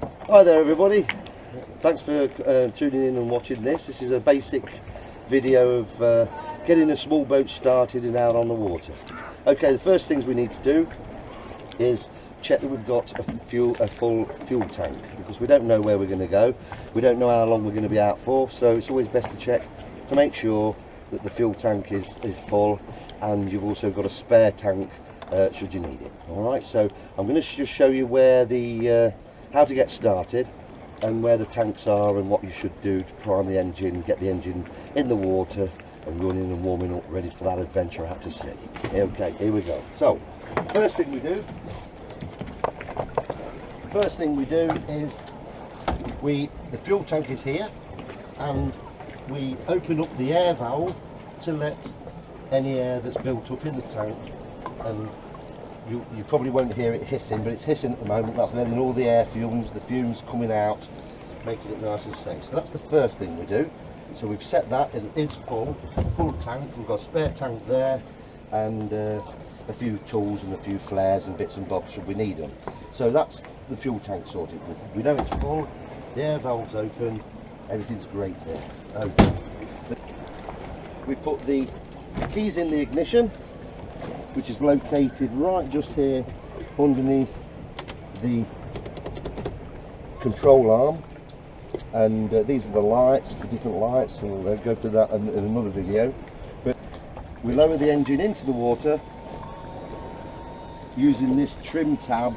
Hi there everybody, thanks for tuning in and watching this. This is a basic video of getting a small boat started and out on the water. Okay, the first things we need to do is check that we've got a full fuel tank, because we don't know where we're going to go, we don't know how long we're going to be out for, so it's always best to check to make sure that the fuel tank is full, and you've also got a spare tank should you need it. Alright, so I'm going to just show you where the how to get started and where the tanks are and what you should do to prime the engine, get the engine in the water and running and warming up, ready for that adventure out to sea. Okay, here we go. So first thing we do is the fuel tank is here, and we open up the air valve to let any air that's built up in the tank, and you probably won't hear it hissing, but it's hissing at the moment. That's letting all the the fumes coming out, making it nice and safe. So that's the first thing we do. So we've set that, it is full, it's a full tank. We've got a spare tank there, and a few tools and a few flares and bits and bobs should we need them. So that's the fuel tank sorted. We know it's full, the air valve's open, everything's great there. Okay. We put the keys in the ignition, which is located right just here underneath the control arm, and these are the lights, for different lights, and we'll go through that in another video. But we lower the engine into the water using this trim tab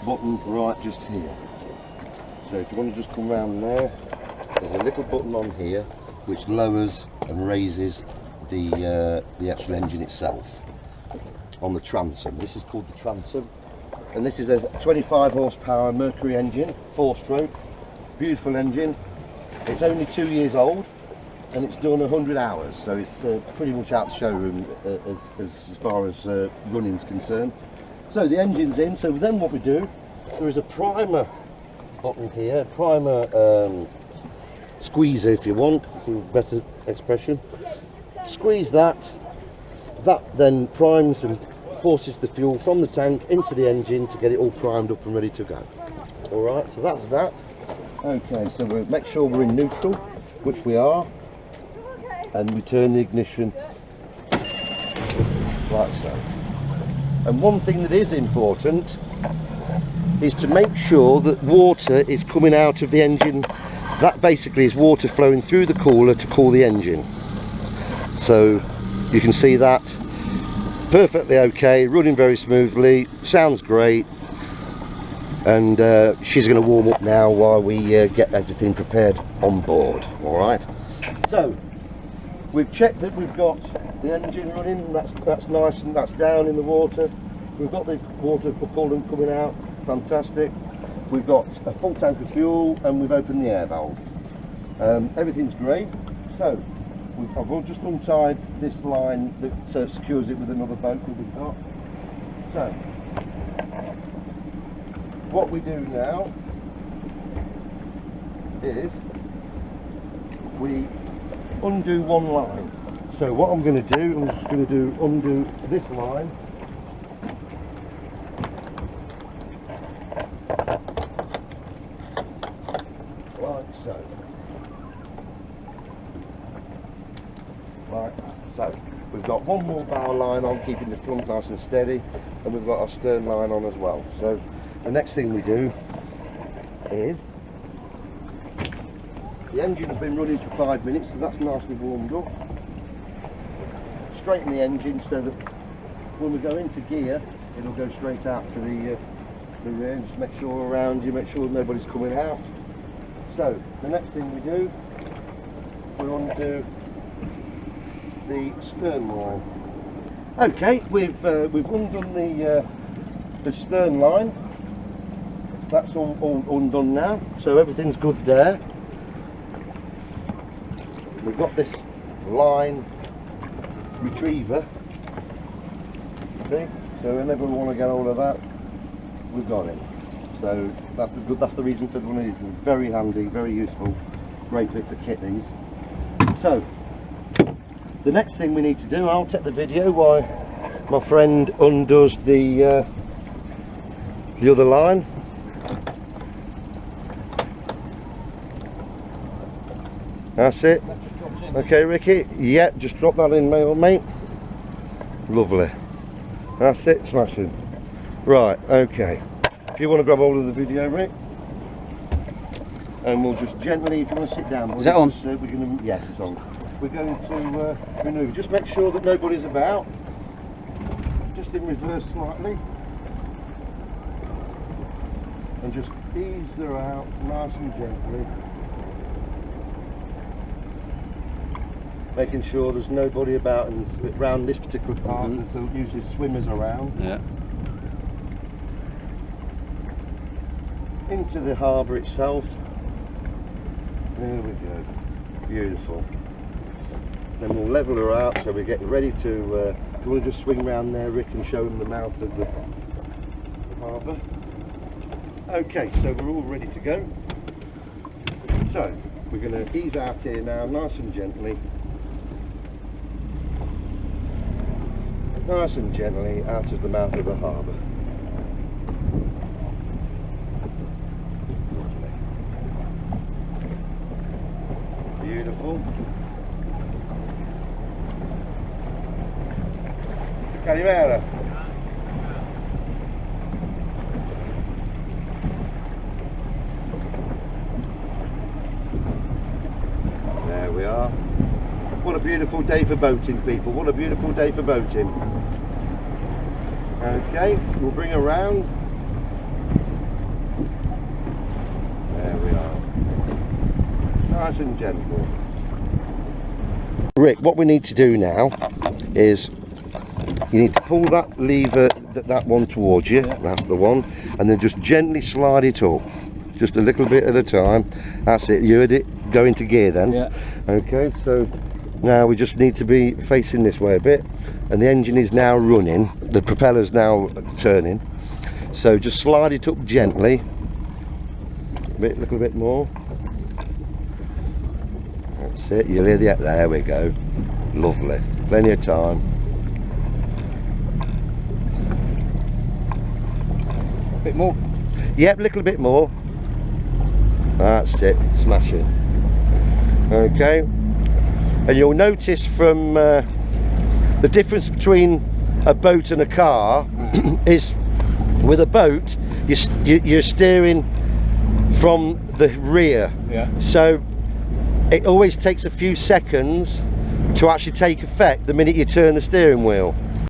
button right just here. So if you want to just come around there, there's a little button on here which lowers and raises the actual engine itself on the transom. This is called the transom, and this is a 25 horsepower Mercury engine, 4-stroke, beautiful engine. It's only 2 years old and it's done 100 hours, so it's pretty much out the showroom as far as running is concerned. So the engine's in, so then what we do, there is a primer button here, primer squeezer if you want, for a better expression. Squeeze that then primes and forces the fuel from the tank into the engine to get it all primed up and ready to go. Alright, so that's that. Okay, so we'll make sure we're in neutral, which we are, and we turn the ignition like so. And one thing that is important is to make sure that water is coming out of the engine. That basically is water flowing through the cooler to cool the engine. So you can see that perfectly okay, running very smoothly, sounds great, and she's going to warm up now while we get everything prepared on board. Alright, so we've checked that we've got the engine running, that's nice, and that's down in the water. We've got the water propellant coming out, fantastic. We've got a full tank of fuel, and we've opened the air valve. Everything's great. So I've just untied this line that secures it with another boat that we've got. So what we do now is we undo one line. So what I'm going to do, I'm just going to undo this line. Like so. Right, so we've got one more bow line on, keeping the front nice and steady, and we've got our stern line on as well. So the next thing we do is, the engine's been running for 5 minutes, so that's nicely warmed up. Straighten the engine so that when we go into gear, it'll go straight out to the rear. Just make sure around you, make sure nobody's coming out. So the next thing we do, we undo the stern line. Okay, we've undone the stern line. That's all undone now, so everything's good there. We've got this line retriever. Okay, so whenever we want to get hold of that, we've got it. So that's the reason for the one of these. Very handy, very useful, great bits of kit these. So the next thing we need to do, I'll take the video while my friend undoes the other line. That's it. Okay, Ricky. Yep, just drop that in, mate. Lovely. That's it, smashing. Right, okay. If you want to grab hold of the video, Rick, and we'll just gently, if you want to sit down. Is that on? We're going to, yes, it's on. We're going to maneuver. Just make sure that nobody's about. Just in reverse slightly. And just ease her out nice and gently. Making sure there's nobody about around this particular part. There's usually swimmers around. Yeah. Into the harbour itself. There we go. Beautiful. Then we'll level her out so we get ready to. If you want to just swing round there, Rick, and show them the mouth of the harbour. Okay, so we're all ready to go. So we're going to ease out here now, nice and gently. Nice and gently out of the mouth of the harbour. Lovely. Beautiful. Calimera. There we are. What a beautiful day for boating, people. What a beautiful day for boating. Okay, we'll bring her round. There we are. Nice and gentle. Rick, what we need to do now is you need to pull that lever, that one towards you. Yeah. That's the one. And then just gently slide it up. Just a little bit at a time. That's it. You heard it go into gear then? Yeah. Okay, so now we just need to be facing this way a bit, and the engine is now running, the propeller's now turning, so just slide it up gently, little bit more. That's it, you'll hear the, there we go, lovely, plenty of time. A bit more? Yep, a little bit more. That's it, smash it. Okay. And you'll notice from the difference between a boat and a car is with a boat you're steering from the rear. Yeah. So it always takes a few seconds to actually take effect the minute you turn the steering wheel.